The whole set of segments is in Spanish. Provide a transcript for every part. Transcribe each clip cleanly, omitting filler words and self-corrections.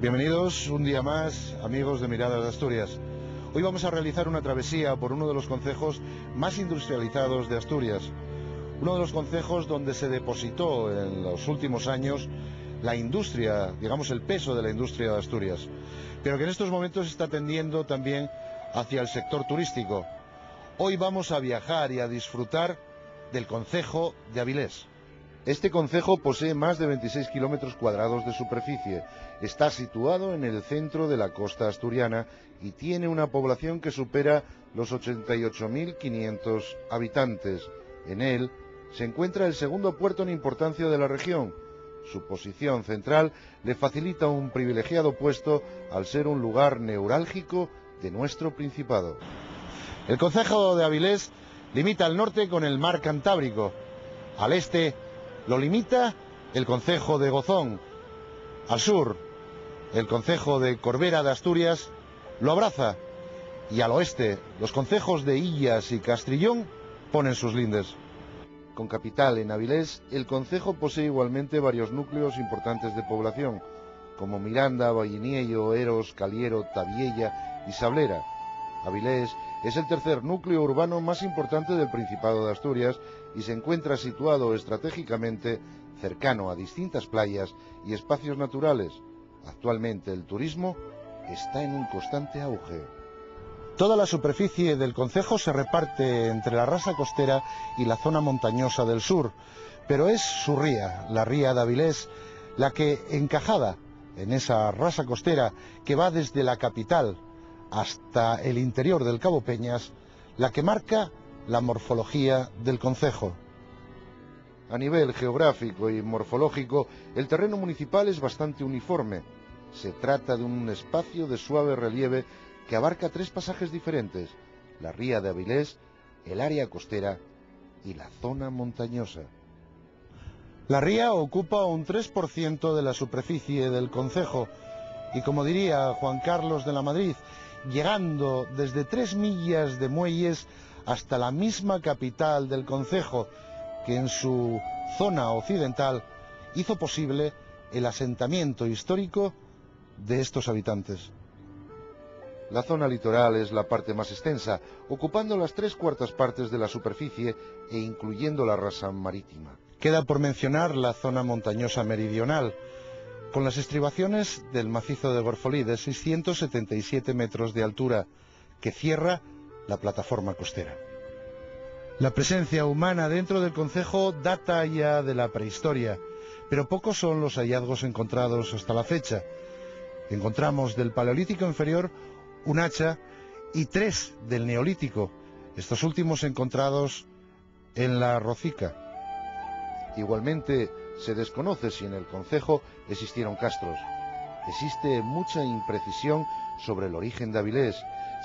Bienvenidos un día más, amigos de Miradas de Asturias. Hoy vamos a realizar una travesía por uno de los concejos más industrializados de Asturias. Uno de los concejos donde se depositó en los últimos años la industria, digamos el peso de la industria de Asturias, pero que en estos momentos está tendiendo también hacia el sector turístico. Hoy vamos a viajar y a disfrutar del concejo de Avilés. Este concejo posee más de 26 kilómetros cuadrados de superficie, está situado en el centro de la costa asturiana y tiene una población que supera los 88.500 habitantes. En él se encuentra el segundo puerto en importancia de la región. Su posición central le facilita un privilegiado puesto al ser un lugar neurálgico de nuestro Principado. El concejo de Avilés limita al norte con el mar Cantábrico, al este lo limita el concejo de Gozón, al sur el concejo de Corbera de Asturias lo abraza y al oeste los concejos de Illas y Castrillón ponen sus lindes. Con capital en Avilés, el concejo posee igualmente varios núcleos importantes de población, como Miranda, Valliniello, Eros, Caliero, Tabiella y Sablera. Avilés es el tercer núcleo urbano más importante del Principado de Asturias y se encuentra situado estratégicamente cercano a distintas playas y espacios naturales. Actualmente el turismo está en un constante auge. Toda la superficie del concejo se reparte entre la rasa costera y la zona montañosa del sur, pero es su ría, la ría de Avilés, la que, encajada en esa rasa costera que va desde la capital hasta el interior del Cabo Peñas, la que marca la morfología del concejo. A nivel geográfico y morfológico, el terreno municipal es bastante uniforme. Se trata de un espacio de suave relieve que abarca tres pasajes diferentes: la ría de Avilés, el área costera y la zona montañosa. La ría ocupa un 3% de la superficie del concejo y, como diría Juan Carlos de la Madrid, llegando desde 3 millas de muelles hasta la misma capital del concejo, que en su zona occidental hizo posible el asentamiento histórico de estos habitantes. La zona litoral es la parte más extensa, ocupando las 3/4 partes de la superficie e incluyendo la rasa marítima. Queda por mencionar la zona montañosa meridional, con las estribaciones del macizo de Gorfolí de 677 metros de altura, que cierra la plataforma costera. La presencia humana dentro del concejo data ya de la prehistoria, pero pocos son los hallazgos encontrados hasta la fecha. Encontramos del Paleolítico inferior un hacha y 3 del Neolítico, estos últimos encontrados en la Rocica. Igualmente, se desconoce si en el concejo existieron castros. Existe mucha imprecisión sobre el origen de Avilés.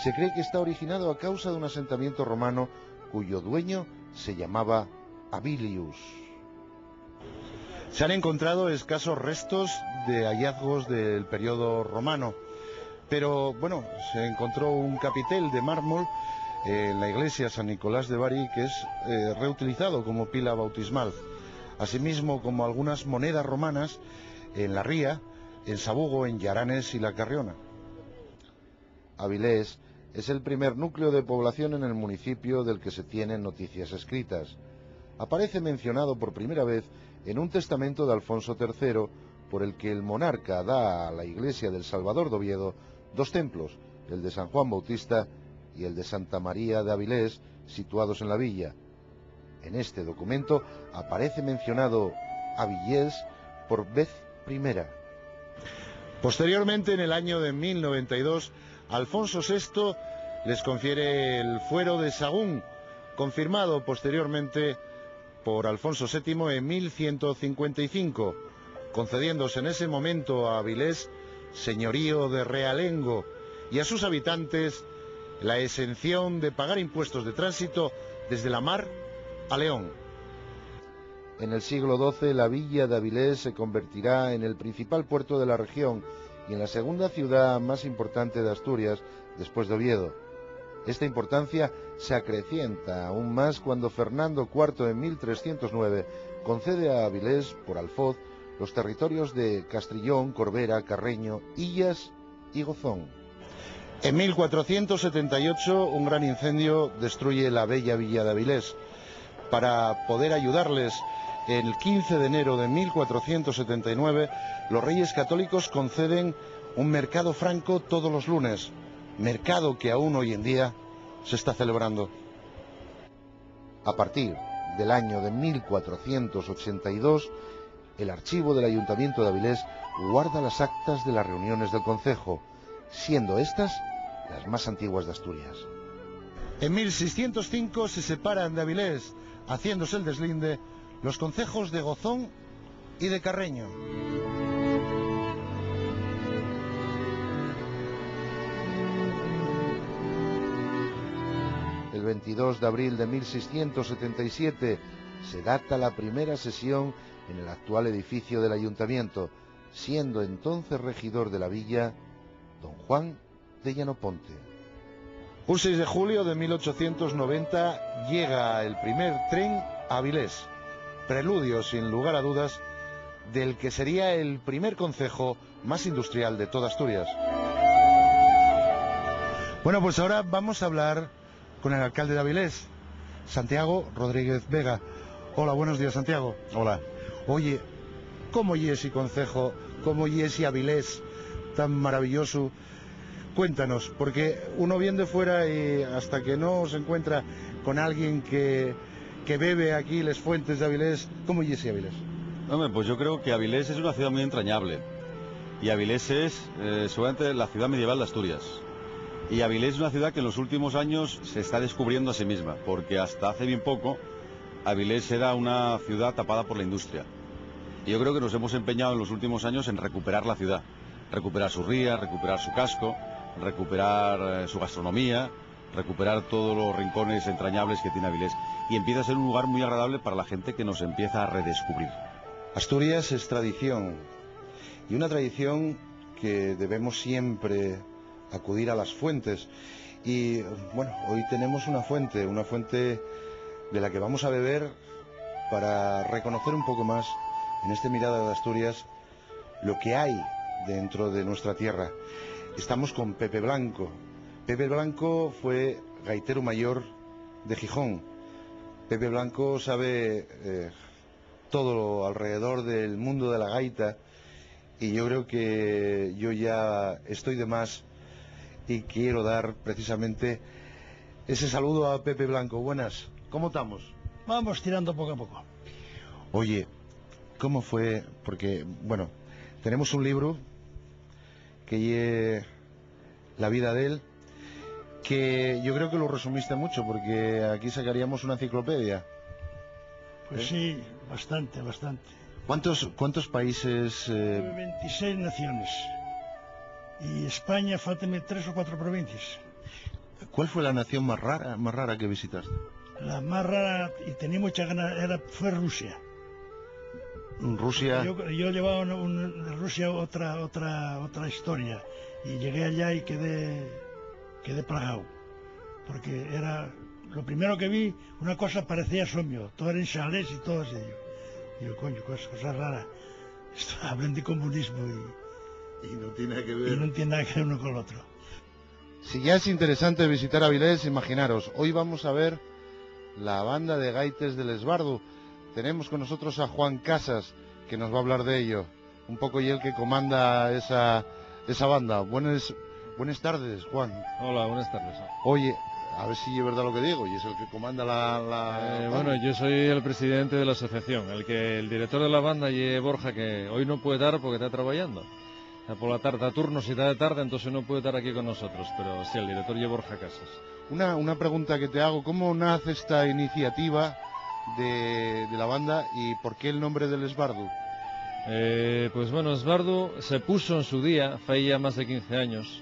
Se cree que está originado a causa de un asentamiento romano cuyo dueño se llamaba Avilius. Se han encontrado escasos restos de hallazgos del periodo romano, pero bueno, se encontró un capitel de mármol en la iglesia San Nicolás de Bari que es reutilizado como pila bautismal, asimismo como algunas monedas romanas en la Ría, en Sabugo, en Yaranes y La Carriona. Avilés es el primer núcleo de población en el municipio del que se tienen noticias escritas. Aparece mencionado por primera vez en un testamento de Alfonso III, por el que el monarca da a la iglesia del Salvador de Oviedo 2 templos, el de San Juan Bautista y el de Santa María de Avilés, situados en la villa. En este documento aparece mencionado Avilés por vez primera. Posteriormente, en el año de 1092, Alfonso VI les confiere el fuero de Sagún, confirmado posteriormente por Alfonso VII en 1155, concediéndose en ese momento a Avilés señorío de realengo y a sus habitantes la exención de pagar impuestos de tránsito desde la mar a León. En el siglo XII la villa de Avilés se convertirá en el principal puerto de la región y en la segunda ciudad más importante de Asturias después de Oviedo. Esta importancia se acrecienta aún más cuando Fernando IV en 1309 concede a Avilés por alfoz los territorios de Castrillón, Corbera, Carreño, Illas y Gozón. En 1478 un gran incendio destruye la bella villa de Avilés. Para poder ayudarles, el 15 de enero de 1479 los Reyes Católicos conceden un mercado franco todos los lunes, mercado que aún hoy en día se está celebrando. A partir del año de 1482, el archivo del Ayuntamiento de Avilés guarda las actas de las reuniones del concejo, siendo estas las más antiguas de Asturias. En 1605 se separan de Avilés, haciéndose el deslinde, los concejos de Gozón y de Carreño. El 22 de abril de 1677 se data la primera sesión en el actual edificio del ayuntamiento, siendo entonces regidor de la villa don Juan de Llanoponte. Un 6 de julio de 1890 llega el primer tren a Avilés, preludio sin lugar a dudas del que sería el primer concejo más industrial de toda Asturias. Bueno, pues ahora vamos a hablar con el alcalde de Avilés, Santiago Rodríguez Vega. Hola, buenos días, Santiago. Hola. Oye, ¿cómo y ese concejo, cómo y ese Avilés tan maravilloso? Cuéntanos, porque uno viene de fuera y hasta que no se encuentra con alguien que bebe aquí las fuentes de Avilés, ¿cómo y ese Avilés? Hombre, pues yo creo que Avilés es una ciudad muy entrañable. Y Avilés es seguramente la ciudad medieval de Asturias. Y Avilés es una ciudad que en los últimos años se está descubriendo a sí misma, porque hasta hace bien poco Avilés era una ciudad tapada por la industria. Y yo creo que nos hemos empeñado en los últimos años en recuperar la ciudad, recuperar sus rías, recuperar su casco, recuperar su gastronomía, recuperar todos los rincones entrañables que tiene Avilés. Y empieza a ser un lugar muy agradable para la gente que nos empieza a redescubrir. Asturias es tradición, y una tradición que debemos siempre acudir a las fuentes. Y bueno, hoy tenemos una fuente de la que vamos a beber para reconocer un poco más en este Mirada de Asturias lo que hay dentro de nuestra tierra. Estamos con Pepe Blanco. Pepe Blanco fue gaitero mayor de Gijón. Pepe Blanco sabe todo lo alrededor del mundo de la gaita, y yo creo que yo ya estoy de más y quiero dar precisamente ese saludo a Pepe Blanco. Buenas, ¿cómo estamos? Vamos tirando poco a poco. Oye, ¿cómo fue? Porque, bueno, tenemos un libro que lleva la vida de él, que yo creo que lo resumiste mucho, porque aquí sacaríamos una enciclopedia. Pues sí, bastante. ¿Cuántos países? 26 naciones. Y España, faltan 3 o 4 provincias. ¿Cuál fue la nación más rara que visitaste? La más rara, y tenía mucha ganas, fue Rusia. Rusia. Yo llevaba de Rusia otra historia, y llegué allá y quedé plagado, porque era lo primero que vi. Una cosa parecía somio, todo era en chalés y todo así. Digo, coño, cosa rara. Hablan de comunismo Y no tiene que ver. y no tiene nada que ver uno con el otro. Si ya es interesante visitar Avilés, imaginaros, hoy vamos a ver la banda de gaites del Esbardu. Tenemos con nosotros a Juan Casas, que nos va a hablar de ello. Un poco y el que comanda esa banda. Buenas tardes, Juan. Hola, buenas tardes. Oye, a ver si es verdad lo que digo, y es el que comanda la bueno, yo soy el presidente de la asociación. El director de la banda es Borja, que hoy no puede estar porque está trabajando. Está por la tarde, a turnos y está de tarde, entonces no puede estar aquí con nosotros. Pero sí, el director es Borja Casas. Una pregunta que te hago: ¿cómo nace esta iniciativa de la banda y por qué el nombre del Esbardu? Pues bueno, Esbardu se puso en su día, hace ya más de 15 años,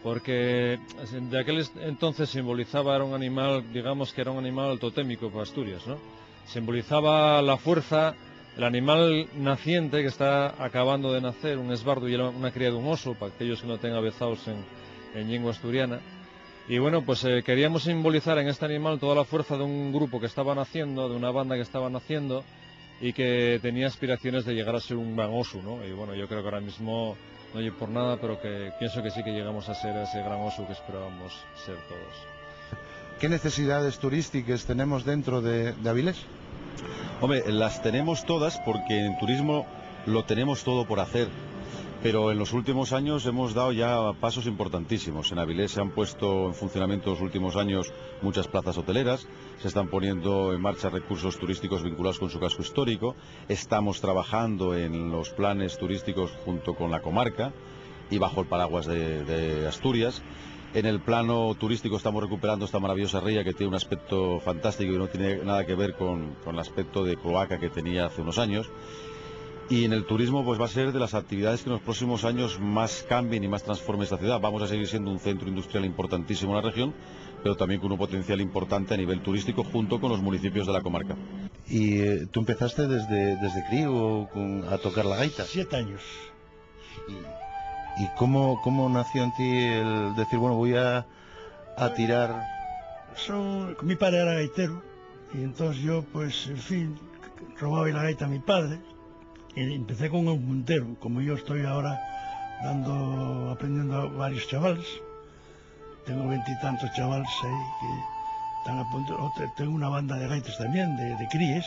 porque de aquel entonces simbolizaba, era un animal, digamos que era un animal totémico para Asturias, ¿no? Simbolizaba la fuerza, el animal naciente que está acabando de nacer, un esbardu y una cría de un oso, para aquellos que no tengan avezados en lengua asturiana. Y bueno, pues queríamos simbolizar en este animal toda la fuerza de un grupo que estaba naciendo, de una banda que estaba naciendo, y que tenía aspiraciones de llegar a ser un gran osu, ¿no? Y bueno, yo creo que ahora mismo no oye por nada, pero que pienso que sí que llegamos a ser ese gran osu que esperábamos ser todos. ¿Qué necesidades turísticas tenemos dentro de Avilés? Hombre, las tenemos todas porque en turismo lo tenemos todo por hacer. Pero en los últimos años hemos dado ya pasos importantísimos. En Avilés se han puesto en funcionamiento en los últimos años muchas plazas hoteleras, se están poniendo en marcha recursos turísticos vinculados con su casco histórico, estamos trabajando en los planes turísticos junto con la comarca y bajo el paraguas de Asturias. En el plano turístico estamos recuperando esta maravillosa ría que tiene un aspecto fantástico y no tiene nada que ver con el aspecto de cloaca que tenía hace unos años. Y en el turismo pues va a ser de las actividades que en los próximos años más cambien y más transformen esta ciudad. Vamos a seguir siendo un centro industrial importantísimo en la región, pero también con un potencial importante a nivel turístico junto con los municipios de la comarca. ¿Y tú empezaste desde crío a tocar la gaita? 7 años. ¿Y cómo nació en ti el decir, bueno, voy a tirar? Mi padre era gaitero y entonces yo, pues, en fin, robaba la gaita a mi padre. Y empecé con un puntero, como yo estoy ahora aprendiendo a varios chavales. Tengo 20 y tantos chavales ahí que están a punto. Tengo una banda de gaitas también, de críes,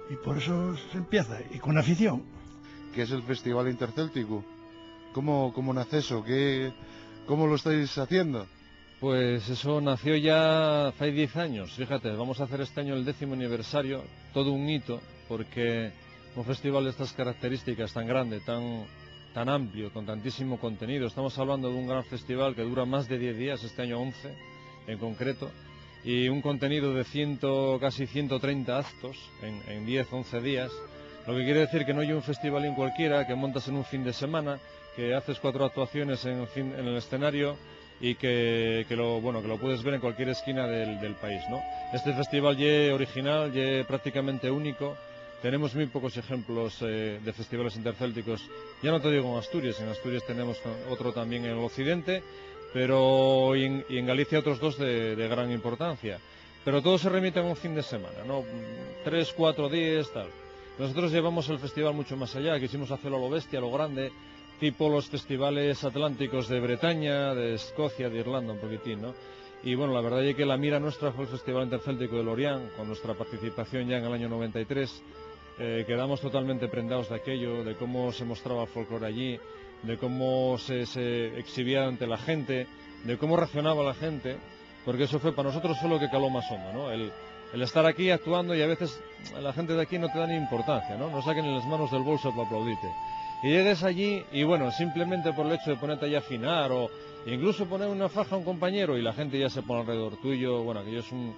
y por eso se empieza, y con afición. ¿Qué es el Festival Intercéltico? ¿Cómo nace eso? ¿Cómo lo estáis haciendo? Pues eso nació ya hace 10 años, fíjate, vamos a hacer este año el 10º aniversario, todo un hito, porque un festival de estas características tan grande, tan amplio, con tantísimo contenido. Estamos hablando de un gran festival que dura más de 10 días, este año 11 en concreto, y un contenido de casi 130 actos en 10-11 días, lo que quiere decir que no hay un festivalín cualquiera que montas en un fin de semana, que haces 4 actuaciones en el escenario y que lo puedes ver en cualquier esquina del país, ¿no? Este festival ya original, ya prácticamente único. Tenemos muy pocos ejemplos de festivales intercélticos, ya no te digo en Asturias tenemos otro también en el occidente, pero y en Galicia otros 2 de gran importancia. Pero todo se remite a un fin de semana, ¿no? 3-4 días, tal. Nosotros llevamos el festival mucho más allá, quisimos hacerlo a lo bestia, a lo grande, tipo los festivales atlánticos de Bretaña, de Escocia, de Irlanda un poquitín, ¿no? Y bueno, la verdad es que la mira nuestra fue el Festival Intercéltico de Lorient, con nuestra participación ya en el año 93. Quedamos totalmente prendados de aquello, de cómo se mostraba el folclore allí, de cómo se exhibía ante la gente, de cómo reaccionaba la gente, porque eso fue para nosotros fue lo que caló más hondo, ¿no? El estar aquí actuando y a veces la gente de aquí no te da ni importancia, ¿no? No saquen las manos del bolso para aplaudirte. Y llegues allí y bueno, simplemente por el hecho de ponerte allá a afinar o incluso poner una faja a un compañero y la gente ya se pone alrededor tuyo, bueno, aquello es un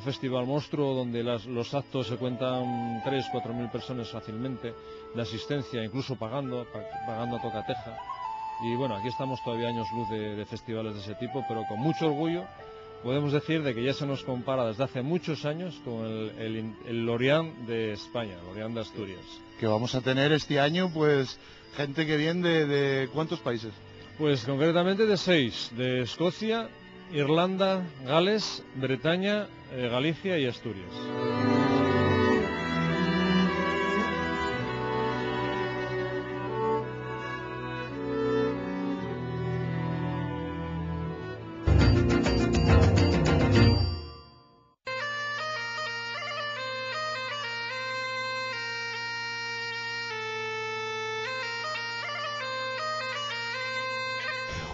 festival monstruo donde los actos se cuentan 3-4 mil personas fácilmente de asistencia, incluso pagando a tocateja. Y bueno, aquí estamos todavía años luz de festivales de ese tipo, pero con mucho orgullo podemos decir de que ya se nos compara desde hace muchos años con el Lorient de España, el Lorient de Asturias. Que vamos a tener este año, pues, gente que viene de ¿cuántos países? Pues concretamente de 6, de Escocia, Irlanda, Gales, Bretaña, Galicia y Asturias.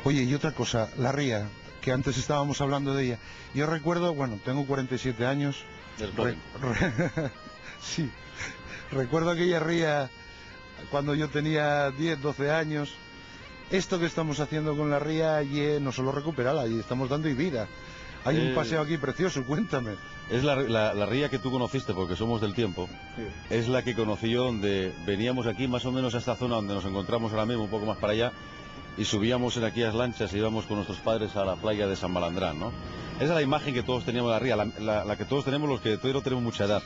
Oye, y otra cosa, la ría, que antes estábamos hablando de ella. Yo recuerdo, bueno, tengo 47 años. Sí, recuerdo aquella ría cuando yo tenía 10, 12 años. Esto que estamos haciendo con la ría, no solo recuperarla, y estamos dando vida. Hay un paseo aquí precioso, cuéntame. Es la ría que tú conociste, porque somos del tiempo. Sí. Es la que conocí yo, donde veníamos aquí, más o menos a esta zona donde nos encontramos ahora mismo, un poco más para allá, y subíamos en aquellas lanchas y íbamos con nuestros padres a la playa de San Malandrán, ¿no? Esa es la imagen que todos teníamos de la ría, la que todos tenemos los que todavía no tenemos mucha edad.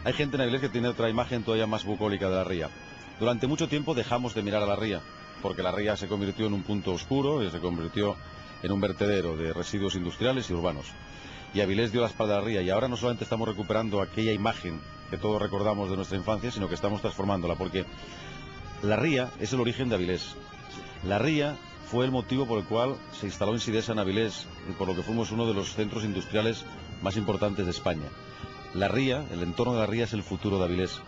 Hay gente en Avilés que tiene otra imagen todavía más bucólica de la ría. Durante mucho tiempo dejamos de mirar a la ría, porque la ría se convirtió en un punto oscuro y se convirtió en un vertedero de residuos industriales y urbanos. Y Avilés dio la espalda a la ría, y ahora no solamente estamos recuperando aquella imagen que todos recordamos de nuestra infancia, sino que estamos transformándola, porque la ría es el origen de Avilés. La ría fue el motivo por el cual se instaló Insidesa en Avilés y por lo que fuimos uno de los centros industriales más importantes de España. La ría, el entorno de la ría es el futuro de Avilés.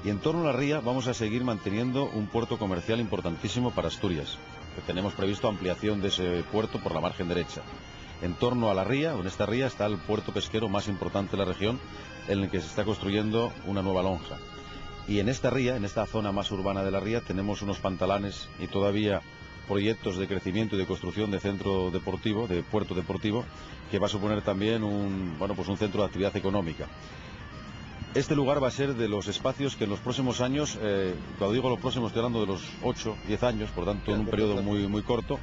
Y en torno a la ría vamos a seguir manteniendo un puerto comercial importantísimo para Asturias, que tenemos previsto ampliación de ese puerto por la margen derecha. En torno a la ría, o en esta ría, está el puerto pesquero más importante de la región, en el que se está construyendo una nueva lonja. Y en esta ría, en esta zona más urbana de la ría, tenemos unos pantalanes y todavía proyectos de crecimiento y de construcción de centro deportivo, de puerto deportivo, que va a suponer también un centro de actividad económica. Este lugar va a ser de los espacios que en los próximos años, cuando digo los próximos, estoy hablando de los 8, 10 años, por tanto en un periodo muy corto,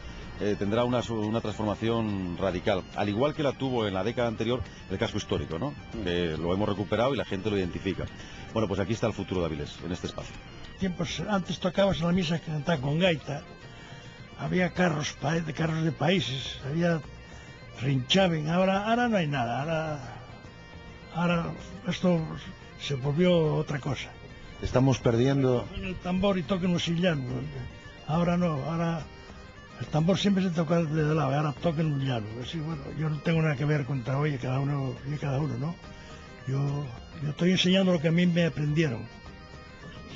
tendrá una transformación radical, al igual que la tuvo en la década anterior el casco histórico, ¿no? Que lo hemos recuperado y la gente lo identifica. Bueno, pues aquí está el futuro de Avilés, en este espacio. Tiempos antes tocabas en la misa que cantaba con gaita, había carros de países, había rinchaven, ahora no hay nada, ahora esto se volvió otra cosa. Estamos perdiendo... Toquen el tambor y toquen los sillanos. Ahora no, ahora el tambor siempre se toca de lado, ahora toquen un llano. Así, bueno, yo no tengo nada que ver con oye, cada uno, ¿no? Yo estoy enseñando lo que a mí me aprendieron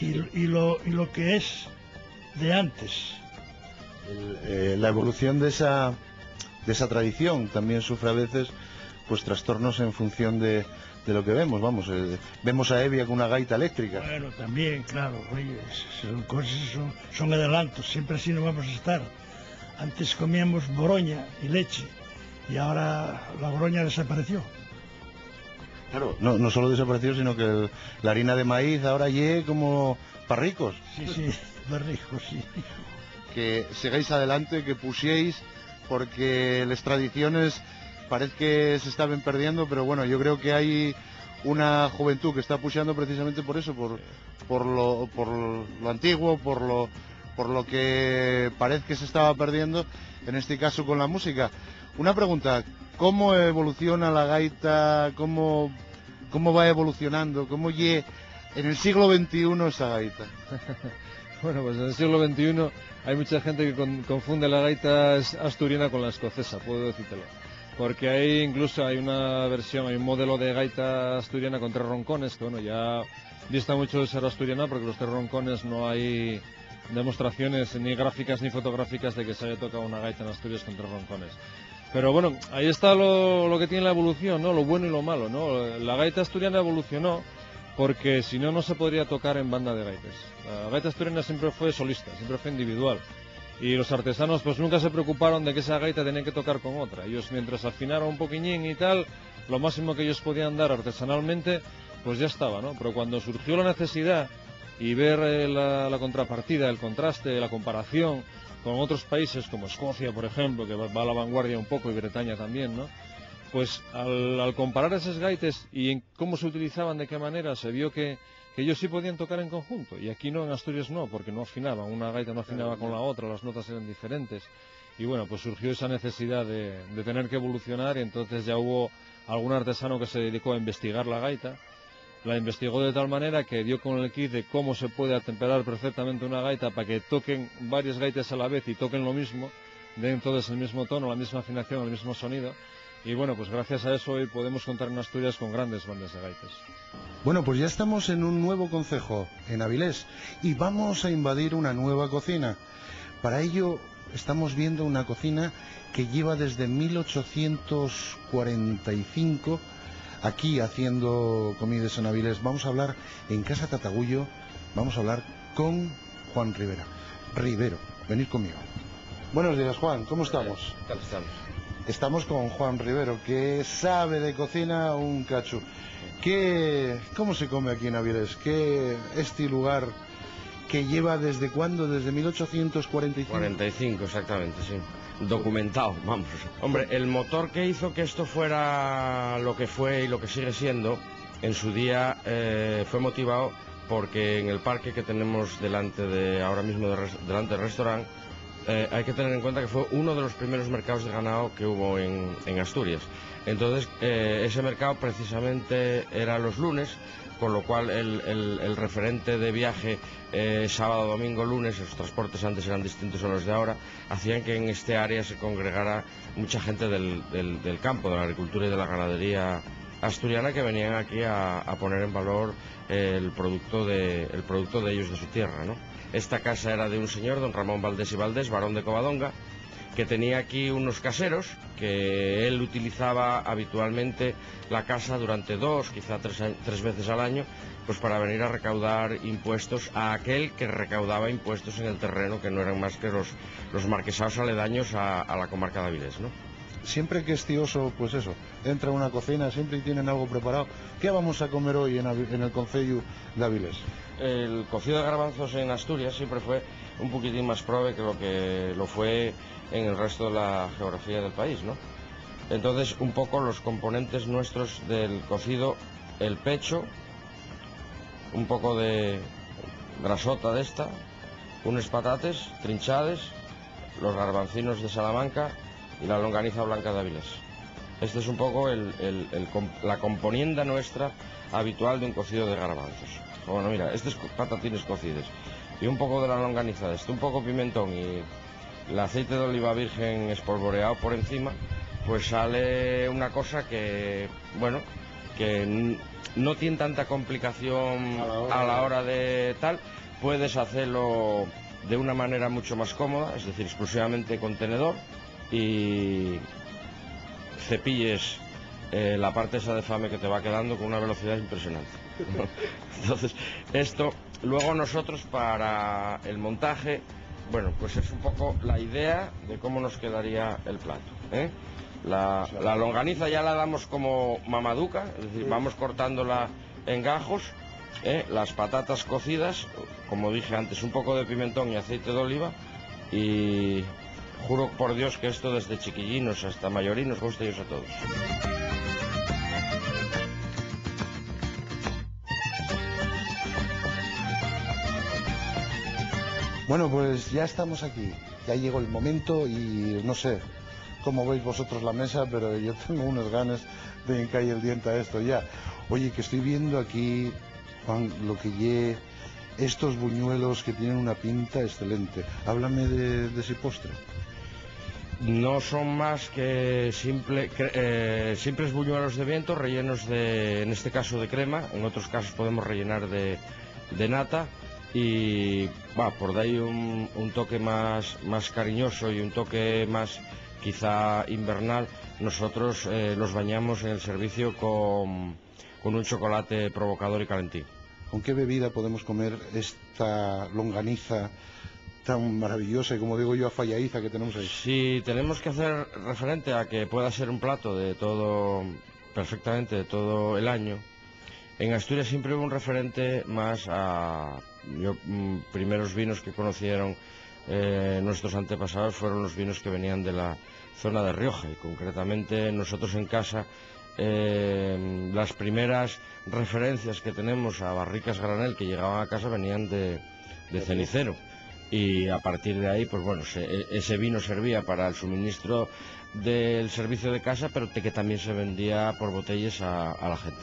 y lo que es de antes. La evolución de esa tradición también sufre a veces pues trastornos en función de lo que vemos, vemos a Evia con una gaita eléctrica. Bueno, también, claro, oye, son cosas, son adelantos, siempre así no vamos a estar. Antes comíamos boroña y leche, y ahora la boroña desapareció. Claro, no solo desapareció, sino que la harina de maíz ahora llegue como para ricos. Sí, para ricos, sí. Que sigáis adelante, que pusiéis, porque las tradiciones parece que se estaban perdiendo, pero bueno, yo creo que hay una juventud que está pushando precisamente por eso, por lo antiguo, por lo que parece que se estaba perdiendo, en este caso con la música. Una pregunta, ¿cómo evoluciona la gaita? ¿Cómo va evolucionando? ¿Cómo en el siglo XXI esa gaita? Bueno, pues en el siglo XXI hay mucha gente que confunde la gaita asturiana con la escocesa, puedo decírtelo. Porque incluso hay una versión, hay un modelo de gaita asturiana con 3 roncones, que bueno, ya dista mucho de ser asturiana, porque los 3 roncones no hay demostraciones ni gráficas ni fotográficas de que se haya tocado una gaita en Asturias con 3 roncones. Pero bueno, ahí está lo que tiene la evolución, ¿no? Lo bueno y lo malo, ¿no? La gaita asturiana evolucionó porque si no, no se podría tocar en banda de gaites. La gaita asturiana siempre fue solista, siempre fue individual. Y los artesanos pues nunca se preocuparon de que esa gaita tenía que tocar con otra. Ellos mientras afinaron un poquillín y tal, lo máximo que ellos podían dar artesanalmente, pues ya estaba, ¿no? Pero cuando surgió la necesidad y ver la contrapartida, el contraste, la comparación con otros países como Escocia, por ejemplo, que va a la vanguardia un poco, y Bretaña también, ¿no? Pues al comparar esas gaites y en cómo se utilizaban, de qué manera, se vio que ellos sí podían tocar en conjunto, y aquí no, en Asturias no, porque no afinaban, una gaita no afinaba con la otra, las notas eran diferentes, y bueno, pues surgió esa necesidad de tener que evolucionar, y entonces ya hubo algún artesano que se dedicó a investigar la gaita, la investigó de tal manera que dio con el kit de cómo se puede atemperar perfectamente una gaita para que toquen varias gaitas a la vez y toquen lo mismo, den todos el mismo tono, la misma afinación, el mismo sonido. Y bueno, pues gracias a eso hoy podemos contar en Asturias con grandes bandas de gaitas. Bueno, pues ya estamos en un nuevo concejo, en Avilés, y vamos a invadir una nueva cocina. Para ello estamos viendo una cocina que lleva desde 1845 aquí haciendo comidas en Avilés. Vamos a hablar en Casa Tatagullo, vamos a hablar con Juan Rivero, venid conmigo. Buenos días, Juan, ¿cómo estamos? ¿Qué tal estamos? Estamos con Juan Rivero, que sabe de cocina un cacho. ¿Cómo se come aquí en Avilés? Este lugar que lleva desde cuándo, desde 1845. 45, exactamente, sí. Documentado, vamos. Hombre, el motor que hizo que esto fuera lo que fue y lo que sigue siendo, en su día fue motivado porque en el parque que tenemos delante del restaurante, hay que tener en cuenta que fue uno de los primeros mercados de ganado que hubo en Asturias. Entonces, ese mercado precisamente era los lunes, con lo cual el referente de viaje sábado, domingo, lunes, los transportes antes eran distintos a los de ahora, hacían que en este área se congregara mucha gente del campo, de la agricultura y de la ganadería asturiana, que venían aquí a poner en valor el producto de ellos, de su tierra, ¿no? Esta casa era de un señor, don Ramón Valdés y Valdés, barón de Covadonga, que tenía aquí unos caseros, que él utilizaba habitualmente la casa durante 2, quizá 3 veces al año, pues para venir a recaudar impuestos a aquel que recaudaba impuestos en el terreno, que no eran más que los marquesados aledaños a la comarca de Avilés, ¿no? Siempre que es tioso, pues eso, entra a una cocina, siempre tienen algo preparado. ¿Qué vamos a comer hoy en el concello de Avilés? El cocido de garbanzos en Asturias siempre fue un poquitín más prove que lo fue en el resto de la geografía del país, ¿no? Entonces, un poco los componentes nuestros del cocido: el pecho, un poco de grasota de esta, unos patates trinchades, los garbancinos de Salamanca y la longaniza blanca de Avilés. Este es un poco la componienda nuestra habitual de un cocido de garbanzos. Bueno, mira, estos patatines cocidos y un poco de la longaniza de esto, un poco pimentón y el aceite de oliva virgen espolvoreado por encima, pues sale una cosa que, bueno, que no tiene tanta complicación a la hora de tal. Puedes hacerlo de una manera mucho más cómoda, es decir, exclusivamente con tenedor, y cepilles la parte esa de fame que te va quedando con una velocidad impresionante. Entonces, esto, luego nosotros para el montaje, bueno, pues es un poco la idea de cómo nos quedaría el plato, ¿eh? La longaniza ya la damos como mamaduca, es decir, vamos cortándola en gajos, las patatas cocidas, como dije antes, un poco de pimentón y aceite de oliva, y juro por Dios que esto desde chiquillinos hasta mayorín nos gusta y a todos. Bueno, pues ya estamos aquí, ya llegó el momento y no sé cómo veis vosotros la mesa, pero yo tengo unas ganas de encalle el diente a esto ya. Oye, que estoy viendo aquí, Juan, lo que lle estos buñuelos que tienen una pinta excelente. Háblame de ese postre. No son más que simples buñuelos de viento rellenos en este caso de crema, en otros casos podemos rellenar de nata, y por de ahí un toque más cariñoso y un toque más quizá invernal. Nosotros los bañamos en el servicio con un chocolate provocador y calentín. ¿Con qué bebida podemos comer esta longaniza tan maravillosa y, como digo yo, afalladiza que tenemos ahí? Si tenemos que hacer referente a que pueda ser un plato perfectamente de todo el año, en Asturias siempre hubo un referente más a primeros vinos que conocieron nuestros antepasados fueron los vinos que venían de la zona de Rioja, y concretamente nosotros en casa las primeras referencias que tenemos a barricas granel que llegaban a casa venían de Cenicero, y a partir de ahí, pues bueno, ese vino servía para el suministro del servicio de casa, pero que también se vendía por botellas a la gente.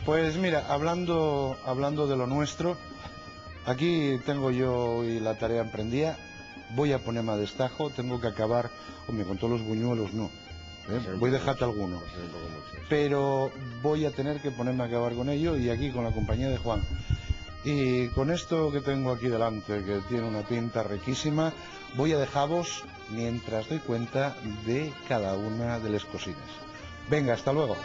Pues mira, hablando de lo nuestro, aquí tengo yo y la tarea emprendida. Voy a ponerme a destajo, tengo que acabar, con todos los buñuelos no, voy a dejarte alguno, pero voy a tener que ponerme a acabar con ello, y aquí con la compañía de Juan. Y con esto que tengo aquí delante, que tiene una pinta riquísima, voy a dejaros mientras doy cuenta de cada una de las cosinas. Venga, hasta luego.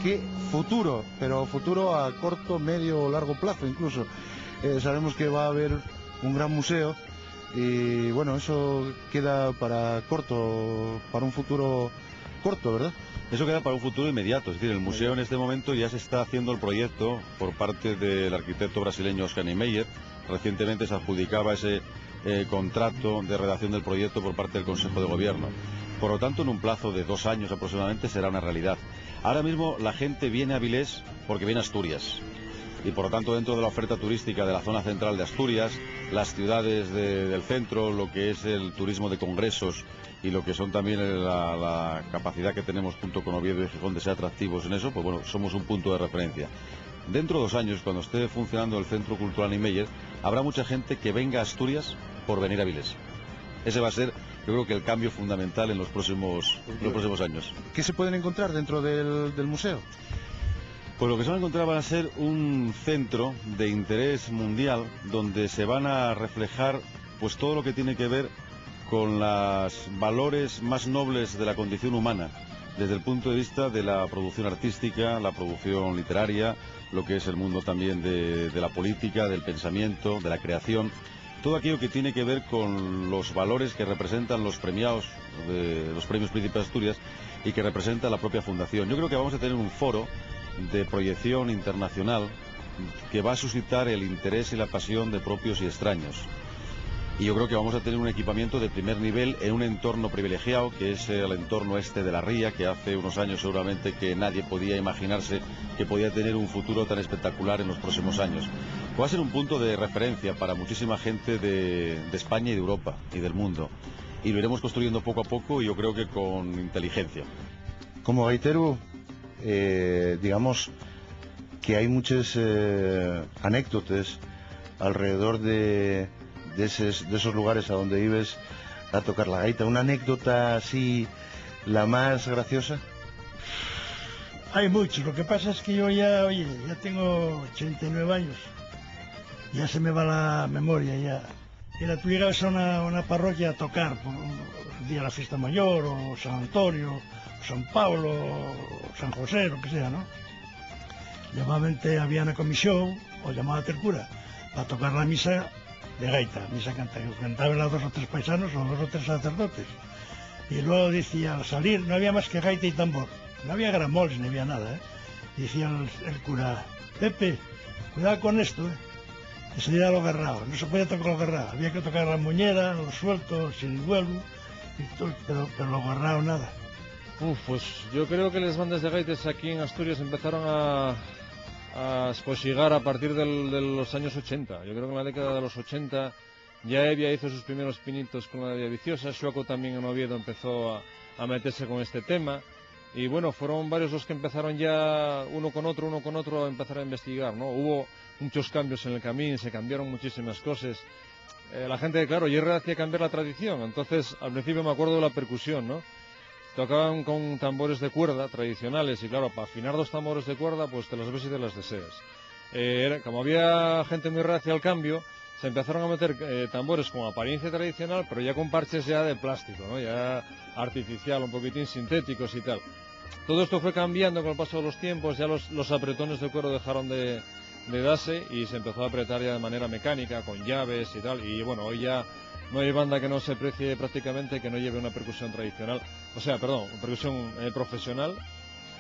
¿Qué futuro? Pero futuro a corto, medio o largo plazo incluso. Sabemos que va a haber un gran museo y bueno, eso queda para un futuro corto, ¿verdad? Eso queda para un futuro inmediato, es decir, el museo en este momento ya se está haciendo el proyecto por parte del arquitecto brasileño Oscar Niemeyer. Recientemente se adjudicaba ese contrato de redacción del proyecto por parte del Consejo de Gobierno. Por lo tanto, en un plazo de 2 años aproximadamente será una realidad. Ahora mismo la gente viene a Avilés porque viene a Asturias. Y por lo tanto, dentro de la oferta turística de la zona central de Asturias, las ciudades del centro, lo que es el turismo de congresos y lo que son también la capacidad que tenemos junto con Oviedo y Gijón de ser atractivos en eso, pues bueno, somos un punto de referencia. Dentro de 2 años, cuando esté funcionando el Centro Cultural Niemeyer, habrá mucha gente que venga a Asturias por venir a Avilés. Ese va a ser, yo creo que el cambio fundamental en los próximos años. ¿Qué se pueden encontrar dentro del museo? Pues lo que se van a encontrar van a ser un centro de interés mundial donde se van a reflejar pues todo lo que tiene que ver con los valores más nobles de la condición humana, desde el punto de vista de la producción artística, la producción literaria, lo que es el mundo también de la política, del pensamiento, de la creación, todo aquello que tiene que ver con los valores que representan los premiados de los Premios Príncipe de Asturias y que representa la propia Fundación. Yo creo que vamos a tener un foro de proyección internacional que va a suscitar el interés y la pasión de propios y extraños. Y yo creo que vamos a tener un equipamiento de primer nivel en un entorno privilegiado, que es el entorno este de la Ría, que hace unos años seguramente que nadie podía imaginarse que podía tener un futuro tan espectacular en los próximos años. Va a ser un punto de referencia para muchísima gente de España y de Europa y del mundo. Y lo iremos construyendo poco a poco y yo creo que con inteligencia. Como gaitero, digamos que hay muchas anécdotas alrededor de esos lugares a donde ibas a tocar la gaita. ¿Una anécdota así, la más graciosa? Hay muchos, lo que pasa es que yo ya tengo 89 años, ya se me va la memoria ya. Mira, tú llegabas a una parroquia a tocar, por un día de la fiesta mayor, o San Antonio, o San Pablo, o San José, lo que sea, ¿no? Normalmente había una comisión, o llamaba el cura, para tocar la misa de gaita, misa cantaban los 2 o 3 paisanos o 2 o 3 sacerdotes. Y luego decía, al salir no había más que gaita y tambor, no había gramoles ni había nada, ¿eh? Decía el cura, Pepe, cuidado con esto, ¿eh? Ese día lo agarraba, no se podía tocar lo agarrado, había que tocar la muñera, los sueltos, sin vuelo, pero lo agarrado nada. Pues yo creo que las bandas de gaites aquí en Asturias empezaron a esposigar a partir de los años 80. Yo creo que en la década de los 80 ya Evia hizo sus primeros pinitos con la Vía Viciosa, Xuaco también en Oviedo empezó a meterse con este tema, y bueno, fueron varios los que empezaron ya uno con otro a empezar a investigar, ¿no? Hubo muchos cambios en el camino, se cambiaron muchísimas cosas. La gente, claro, ya hacía cambiar la tradición, entonces al principio me acuerdo de la percusión, ¿no? Tocaban con tambores de cuerda tradicionales y claro, para afinar 2 tambores de cuerda pues te las ves y te las deseas. Como había gente muy reacia al cambio, se empezaron a meter tambores con apariencia tradicional, pero ya con parches ya de plástico, ¿no? Ya artificial, un poquitín sintéticos y tal. Todo esto fue cambiando con el paso de los tiempos, ya los apretones de cuero dejaron de darse y se empezó a apretar ya de manera mecánica, con llaves y tal, y bueno, hoy ya no hay banda que no se precie prácticamente que no lleve una percusión tradicional, una percusión profesional,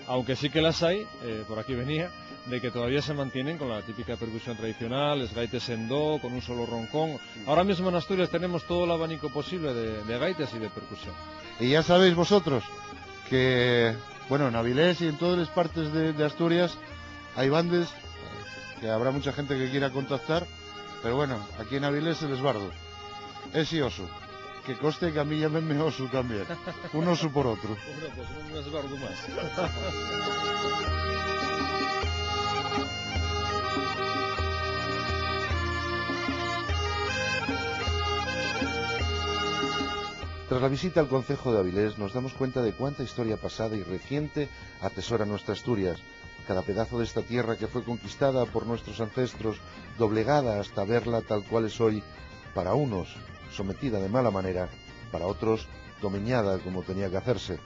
aunque sí que las hay, por aquí venía, de que todavía se mantienen con la típica percusión tradicional, es gaites en do, con un solo roncón. Ahora mismo en Asturias tenemos todo el abanico posible de gaites y de percusión. Y ya sabéis vosotros que, bueno, en Avilés y en todas las partes de Asturias hay bandas, que habrá mucha gente que quiera contactar, pero bueno, aquí en Avilés el esbardo es y oso. Que coste que a mí llámenme oso también. Un oso por otro. Hombre, pues un esbardo más. Tras la visita al concejo de Avilés nos damos cuenta de cuánta historia pasada y reciente atesora nuestra Asturias. Cada pedazo de esta tierra que fue conquistada por nuestros ancestros, doblegada hasta verla tal cual es hoy, para unos sometida de mala manera, para otros domeñada como tenía que hacerse.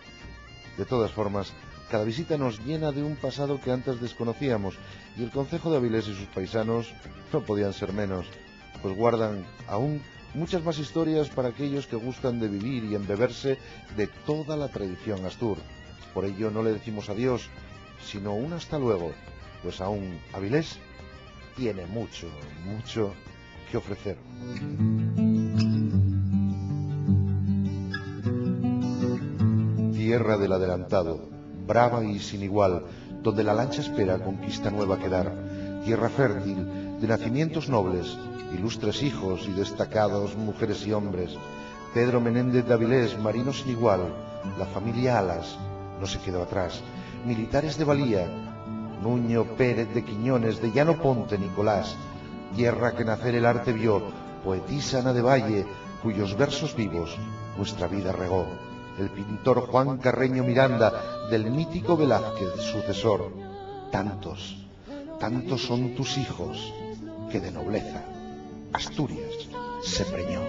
De todas formas, cada visita nos llena de un pasado que antes desconocíamos, y el concejo de Avilés y sus paisanos no podían ser menos, pues guardan aún muchas más historias para aquellos que gustan de vivir y embeberse de toda la tradición astur. Por ello no le decimos adiós, sino un hasta luego, pues aún Avilés tiene mucho, mucho que ofrecer. tierra del adelantado, brava y sin igual, donde la lancha espera conquista nueva que dar, tierra fértil de nacimientos nobles, ilustres hijos y destacados mujeres y hombres. Pedro Menéndez de Avilés, marino sin igual, la familia Alas no se quedó atrás, militares de valía, Nuño Pérez de Quiñones, de Llano Ponte, Nicolás, tierra que nacer el arte vio, poetisa Ana de Valle, cuyos versos vivos nuestra vida regó, el pintor Juan Carreño Miranda, del mítico Velázquez sucesor. Tantos, tantos son tus hijos, que de nobleza Asturias se preñó.